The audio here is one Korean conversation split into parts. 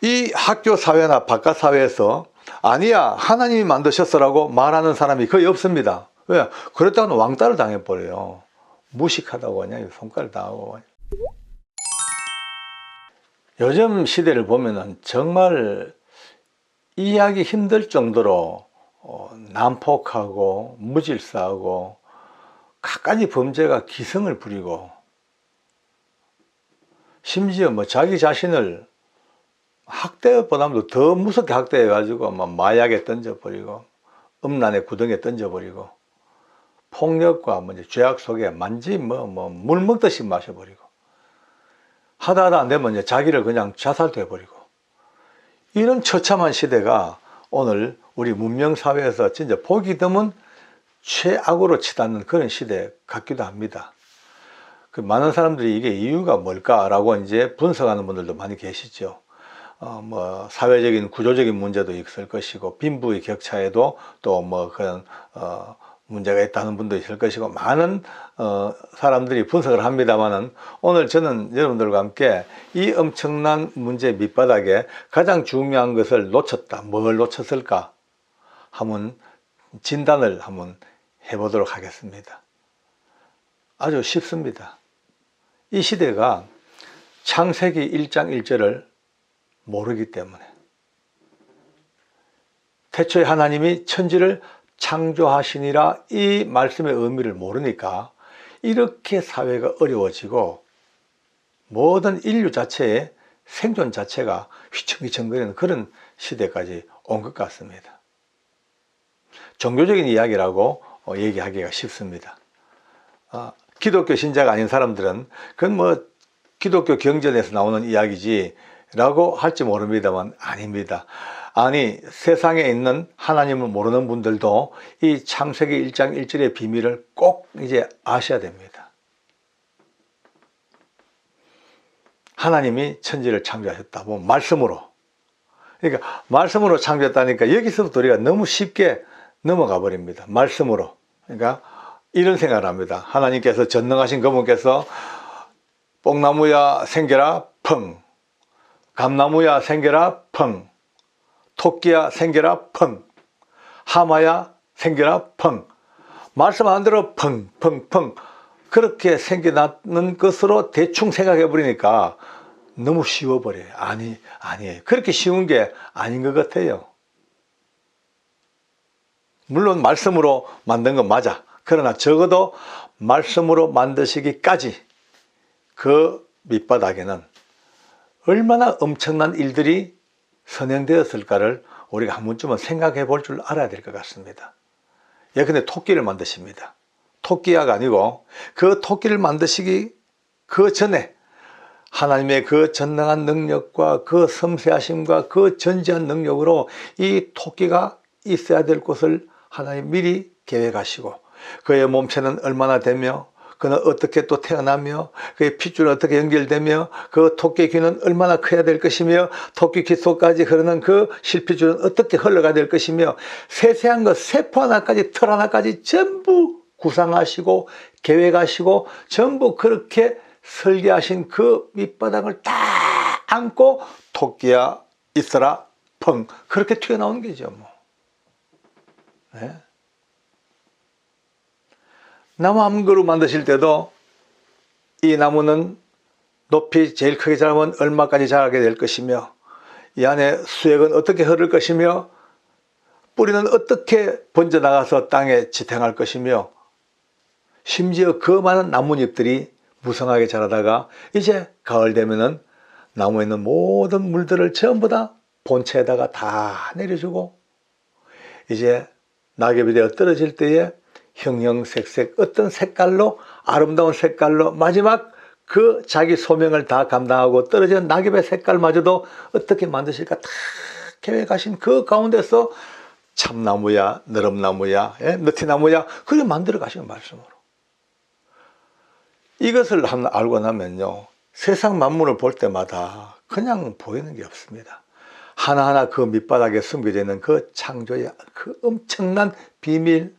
이 학교 사회나 바깥 사회에서 아니야 하나님이 만드셨어라고 말하는 사람이 거의 없습니다. 왜? 그랬다고는 왕따를 당해버려요. 무식하다고 그냥 손가락 당하고. 요즘 시대를 보면은 정말 이해하기 힘들 정도로 난폭하고 무질서하고 갖가지 범죄가 기승을 부리고, 심지어 뭐 자기 자신을 학대보다도 더 무섭게 학대해가지고 뭐 마약에 던져버리고 음란의 구덩이에 던져버리고 폭력과 뭐 죄악 속에 만지 물 먹듯이 마셔버리고 하다 안 되면 이제 자기를 그냥 자살도 해버리고, 이런 처참한 시대가 오늘 우리 문명사회에서 진짜 보기 드문 최악으로 치닫는 그런 시대 같기도 합니다. 많은 사람들이 이게 이유가 뭘까라고 이제 분석하는 분들도 많이 계시죠. 뭐 사회적인 구조적인 문제도 있을 것이고, 빈부의 격차에도 또 뭐 그런 문제가 있다는 분도 있을 것이고, 많은 사람들이 분석을 합니다만은, 오늘 저는 여러분들과 함께 이 엄청난 문제 밑바닥에 가장 중요한 것을 놓쳤다. 뭘 놓쳤을까? 한번 진단을 한번 해보도록 하겠습니다. 아주 쉽습니다. 이 시대가 창세기 1장 1절을 모르기 때문에, 태초에 하나님이 천지를 창조하시니라 이 말씀의 의미를 모르니까 이렇게 사회가 어려워지고 모든 인류 자체의 생존 자체가 휘청휘청거리는 그런 시대까지 온 것 같습니다. 종교적인 이야기라고 얘기하기가 쉽습니다. 기독교 신자가 아닌 사람들은 그건 뭐 기독교 경전에서 나오는 이야기지 라고 할지 모릅니다만, 아닙니다. 아니, 세상에 있는 하나님을 모르는 분들도 이 창세기 1장 1절의 비밀을 꼭 이제 아셔야 됩니다. 하나님이 천지를 창조하셨다. 뭐 말씀으로. 그러니까 말씀으로 창조했다니까 여기서부터 우리가 너무 쉽게 넘어가 버립니다. 말씀으로. 그러니까 이런 생각을 합니다. 하나님께서 전능하신 그분께서 뽕나무야 생겨라 펑, 감나무야 생겨라 펑, 토끼야 생겨라 펑, 하마야 생겨라 펑, 말씀 안 대로 펑펑펑 그렇게 생겨나는 것으로 대충 생각해 버리니까 너무 쉬워버려요. 아니에요. 그렇게 쉬운 게 아닌 것 같아요. 물론 말씀으로 만든 건 맞아. 그러나 적어도 말씀으로 만드시기까지 그 밑바닥에는 얼마나 엄청난 일들이 선행되었을까를 우리가 한 번쯤은 생각해 볼 줄 알아야 될 것 같습니다. 예컨대 토끼를 만드십니다. 토끼야가 아니고 그 토끼를 만드시기 그 전에 하나님의 그 전능한 능력과 그 섬세하심과 그 전지한 능력으로 이 토끼가 있어야 될 곳을 하나님 미리 계획하시고, 그의 몸체는 얼마나 되며 그는 어떻게 또 태어나며 그의 핏줄은 어떻게 연결되며 그 토끼 귀는 얼마나 커야 될 것이며 토끼 귀 속까지 흐르는 그 실핏줄은 어떻게 흘러가야 될 것이며 세세한 것 세포 하나까지 털 하나까지 전부 구상하시고 계획하시고 전부 그렇게 설계하신 그 밑바닥을 딱 안고 토끼야 있어라 펑 그렇게 튀어나온 게죠. 뭐. 네? 나무 한 그루 만드실 때도 이 나무는 높이 제일 크게 자라면 얼마까지 자라게 될 것이며 이 안에 수액은 어떻게 흐를 것이며 뿌리는 어떻게 번져나가서 땅에 지탱할 것이며 심지어 그 많은 나뭇잎들이 무성하게 자라다가 이제 가을 되면은 나무에 있는 모든 물들을 전부 다 본체에다가 다 내려주고 이제 낙엽이 되어 떨어질 때에 형형색색 어떤 색깔로 아름다운 색깔로 마지막 그 자기 소명을 다 감당하고 떨어지는 낙엽의 색깔마저도 어떻게 만드실까 다 계획하신 그 가운데서 참나무야 너름나무야 느티나무야 그걸 만들어 가시는 말씀으로 이것을 알고 나면요 세상 만물을 볼 때마다 그냥 보이는 게 없습니다. 하나하나 그 밑바닥에 숨겨져 있는 그 창조의 그 엄청난 비밀,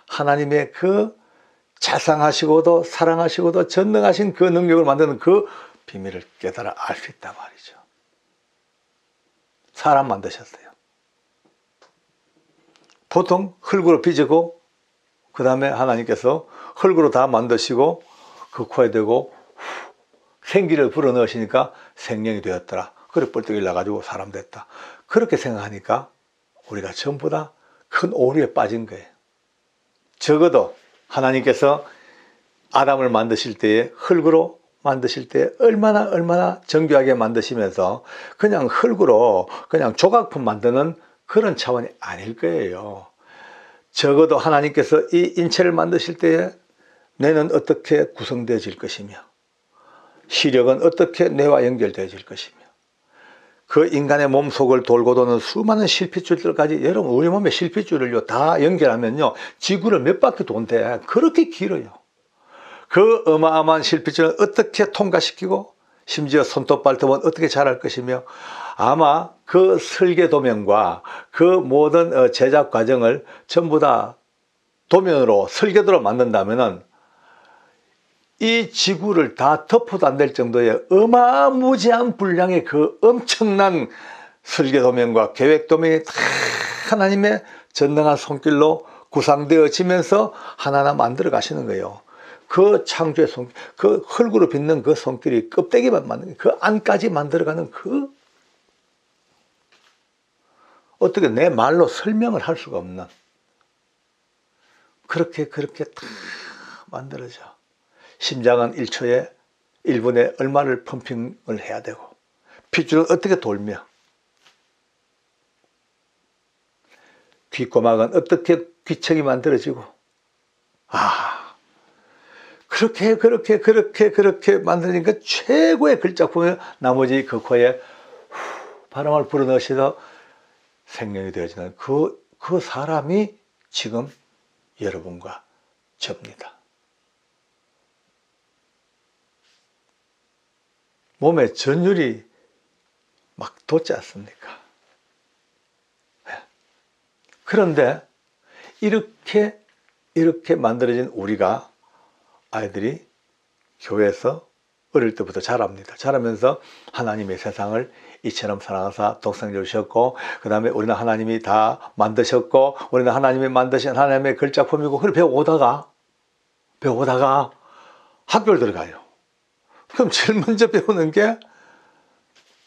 하나님의 그 자상하시고도 사랑하시고도 전능하신 그 능력을 만드는 그 비밀을 깨달아 알 수 있단 말이죠. 사람 만드셨어요. 보통 흙으로 빚고 그 다음에 하나님께서 흙으로 다 만드시고 그 코에 대고 생기를 불어넣으시니까 생명이 되었더라. 그래 뻘떡이 나가지고 사람 됐다. 그렇게 생각하니까 우리가 전부 다 큰 오류에 빠진 거예요. 적어도 하나님께서 아담을 만드실 때에 흙으로 만드실 때 얼마나 정교하게 만드시면서 그냥 흙으로 그냥 조각품 만드는 그런 차원이 아닐 거예요. 적어도 하나님께서 이 인체를 만드실 때에 뇌는 어떻게 구성되어질 것이며 시력은 어떻게 뇌와 연결되어질 것이며 그 인간의 몸속을 돌고 도는 수많은 실핏줄들까지, 여러분 우리 몸의 실핏줄을요 다 연결하면요 지구를 몇 바퀴 돈대. 그렇게 길어요. 그 어마어마한 실핏줄을 어떻게 통과시키고 심지어 손톱 발톱은 어떻게 자랄 것이며 아마 그 설계 도면과 그 모든 제작 과정을 전부 다 도면으로 설계도로 만든다면은 이 지구를 다 덮어도 안 될 정도의 어마무지한 분량의 그 엄청난 설계 도면과 계획 도면이 다 하나님의 전능한 손길로 구상되어지면서 하나하나 만들어 가시는 거예요. 그 창조의 손길, 그 흙으로 빚는 그 손길이 껍데기만 만드는, 그 안까지 만들어가는 그, 어떻게 내 말로 설명을 할 수가 없는, 그렇게 다 만들어져. 심장은 1초에 1분에 얼마를 펌핑을 해야 되고, 핏줄은 어떻게 돌며, 귓고막은 어떻게 귀청이 만들어지고, 그렇게 만드니까 최고의 글작품이 나머지 그 코에 바람을 불어넣으셔서 생명이 되어지는 그 사람이 지금 여러분과 접니다. 몸에 전율이 막 돋지 않습니까? 그런데 이렇게 만들어진 우리가, 아이들이 교회에서 어릴 때부터 자랍니다. 자라면서 하나님의 세상을 이처럼 사랑하사 독생자를 주셨고, 그 다음에 우리는 하나님이 다 만드셨고, 우리는 하나님이 만드신 하나님의 글작품이고, 그걸 배워오다가 학교를 들어가요. 그럼 제일 먼저 배우는 게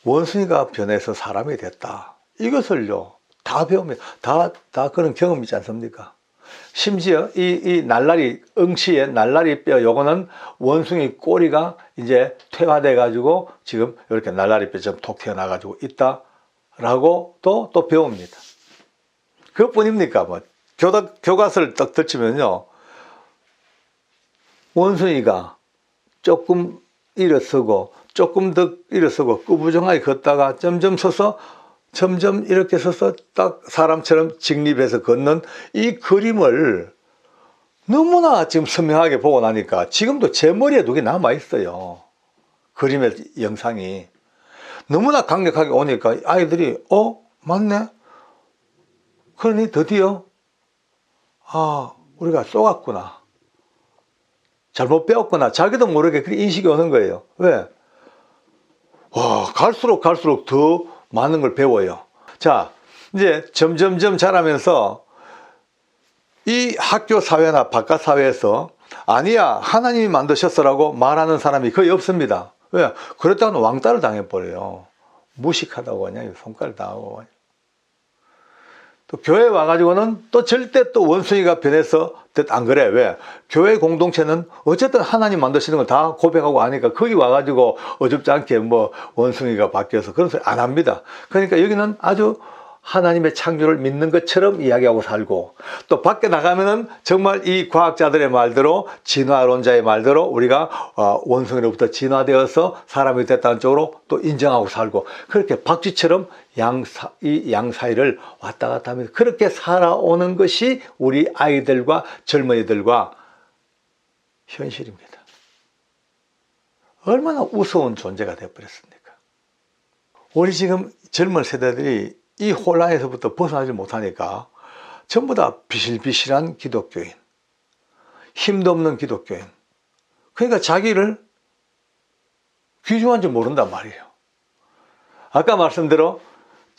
원숭이가 변해서 사람이 됐다. 이것을요 다 배웁니다. 다 그런 경험이 있지 않습니까? 심지어 이 날라리, 응치의 날라리 뼈, 요거는 원숭이 꼬리가 이제 퇴화돼 가지고 지금 이렇게 날라리 뼈처럼 톡 튀어나와 가지고 있다라고 또 배웁니다. 그것뿐입니까? 뭐 교과서를 딱 펼치면요, 원숭이가 조금 일어서고 조금 더 일어서고 꾸부정하게 걷다가 점점 이렇게 서서 딱 사람처럼 직립해서 걷는 이 그림을 너무나 지금 선명하게 보고 나니까 지금도 제 머리에 그게 남아 있어요. 그림의 영상이 너무나 강력하게 오니까 아이들이 맞네. 그러니 드디어 우리가 쏘갔구나, 잘못 배웠구나, 자기도 모르게 그렇게 인식이 오는 거예요. 왜? 갈수록 더 많은 걸 배워요. 자, 이제 점점 자라면서 이 학교 사회나 바깥 사회에서 아니야, 하나님이 만드셨어라고 말하는 사람이 거의 없습니다. 왜? 그랬다고는 왕따를 당해버려요. 무식하다고 하냐, 손가락 당하고 하냐. 또 교회 와가지고는 또 절대 또 원숭이가 변해서 안 그래. 왜? 교회 공동체는 어쨌든 하나님 만드시는 걸 다 고백하고 하니까 거기 와가지고 어줍지 않게 뭐 원숭이가 바뀌어서 그런 소리 안 합니다. 그러니까 여기는 아주 하나님의 창조를 믿는 것처럼 이야기하고 살고, 또 밖에 나가면은 정말 이 과학자들의 말대로, 진화론자의 말대로 우리가 원숭이로부터 진화되어서 사람이 됐다는 쪽으로 또 인정하고 살고, 그렇게 박쥐처럼 이 양 사이를 왔다 갔다 하면서 그렇게 살아오는 것이 우리 아이들과 젊은이들과 현실입니다. 얼마나 우스운 존재가 되어버렸습니까? 우리 지금 젊은 세대들이 이 혼란에서부터 벗어나지 못하니까 전부 다 비실비실한 기독교인, 힘도 없는 기독교인. 그러니까 자기를 귀중한 줄 모른단 말이에요. 아까 말씀대로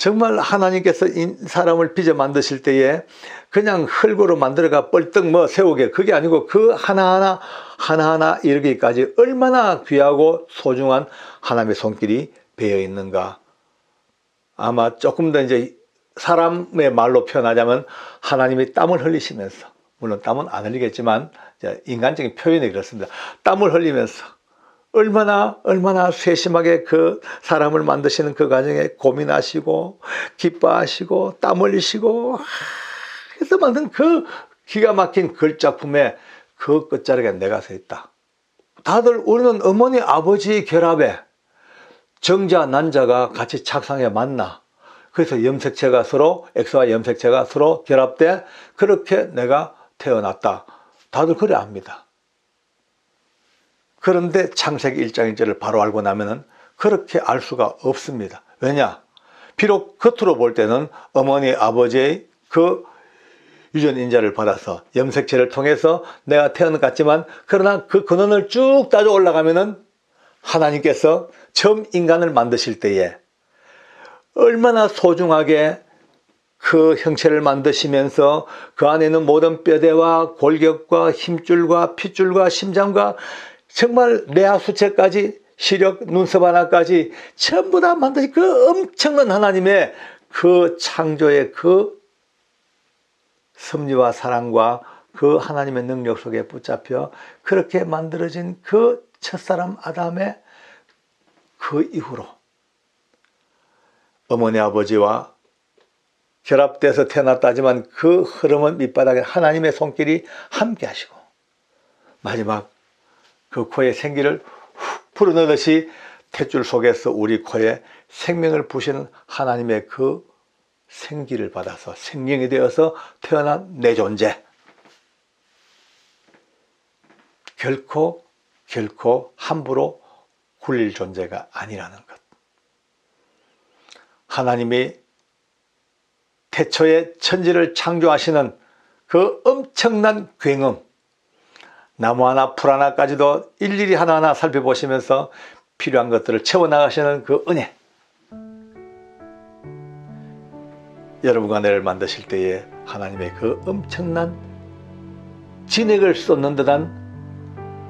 정말 하나님께서 사람을 빚어 만드실 때에 그냥 흙으로 만들어가 뻘떡 세우게, 그게 아니고 그 하나하나 이르기까지 얼마나 귀하고 소중한 하나님의 손길이 배어 있는가. 아마 조금 더 이제 사람의 말로 표현하자면 하나님이 땀을 흘리시면서, 물론 땀은 안 흘리겠지만 인간적인 표현이 그렇습니다. 땀을 흘리면서 얼마나 세심하게 그 사람을 만드시는 그 과정에 고민하시고 기뻐하시고 땀 흘리시고 해서 만든 그 기가 막힌 글작품에 그 끝자락에 내가 서 있다. 다들 우리는 어머니 아버지 결합에 정자 난자가 같이 착상해 만나, 그래서 염색체가 서로, X와 염색체가 서로 결합돼 그렇게 내가 태어났다. 다들 그래 압니다. 그런데 창세기 1장 1절을 바로 알고 나면은 그렇게 알 수가 없습니다. 왜냐? 비록 겉으로 볼 때는 어머니 아버지의 그 유전인자를 받아서 염색체를 통해서 내가 태어났지만, 그러나 그 근원을 쭉 따져 올라가면은 하나님께서 처음 인간을 만드실 때에 얼마나 소중하게 그 형체를 만드시면서 그 안에 있는 모든 뼈대와 골격과 힘줄과 핏줄과 심장과 정말 뇌하수체까지, 시력, 눈썹 하나까지 전부 다 만드신 그 엄청난 하나님의 그 창조의 그 섭리와 사랑과 그 하나님의 능력 속에 붙잡혀 그렇게 만들어진 그 첫사람 아담의 그 이후로 어머니 아버지와 결합돼서 태어났다지만 그 흐름은 밑바닥에 하나님의 손길이 함께 하시고, 마지막 그 코에 생기를 훅 불어넣듯이 탯줄 속에서 우리 코에 생명을 부시는 하나님의 그 생기를 받아서 생명이 되어서 태어난 내 존재, 결코 함부로 굴릴 존재가 아니라는 것. 하나님이 태초에 천지를 창조하시는 그 엄청난 굉음, 나무 하나 풀 하나까지도 일일이 하나하나 살펴보시면서 필요한 것들을 채워나가시는 그 은혜, 여러분과 나를 만드실 때에 하나님의 그 엄청난 진액을 쏟는 듯한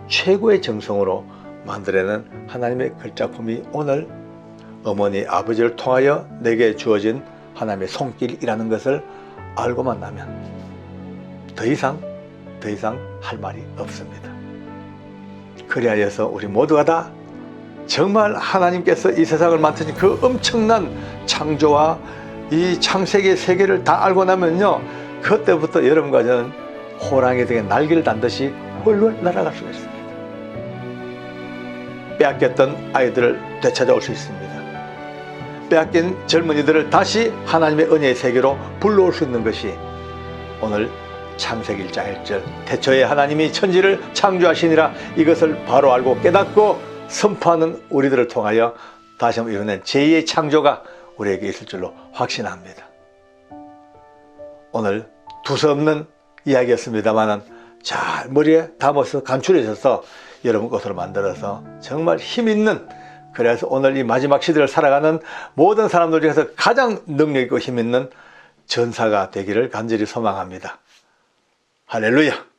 최고의 정성으로 만들어낸 하나님의 글작품이 오늘 어머니 아버지를 통하여 내게 주어진 하나님의 손길이라는 것을 알고만 나면 더 이상 할 말이 없습니다. 그리하여서 우리 모두가 다 정말 하나님께서 이 세상을 만드신 그 엄청난 창조와 이 창세기의 세계를 다 알고 나면요, 그때부터 여러분과 저는 호랑이 등에 날개를 단 듯이 훌훌 날아갈 수가 있습니다. 빼앗겼던 아이들을 되찾아올 수 있습니다. 빼앗긴 젊은이들을 다시 하나님의 은혜의 세계로 불러올 수 있는 것이 오늘 창세기 1장 1절 태초에 하나님이 천지를 창조하시니라, 이것을 바로 알고 깨닫고 선포하는 우리들을 통하여 다시 한번 이뤄낸 제2의 창조가 우리에게 있을 줄로 확신합니다. 오늘 두서없는 이야기였습니다만 잘 머리에 담아서 간추려져서 여러분 것으로 만들어서 정말 힘있는, 그래서 오늘 이 마지막 시대를 살아가는 모든 사람들 중에서 가장 능력 있고 힘있는 전사가 되기를 간절히 소망합니다. 할렐루야.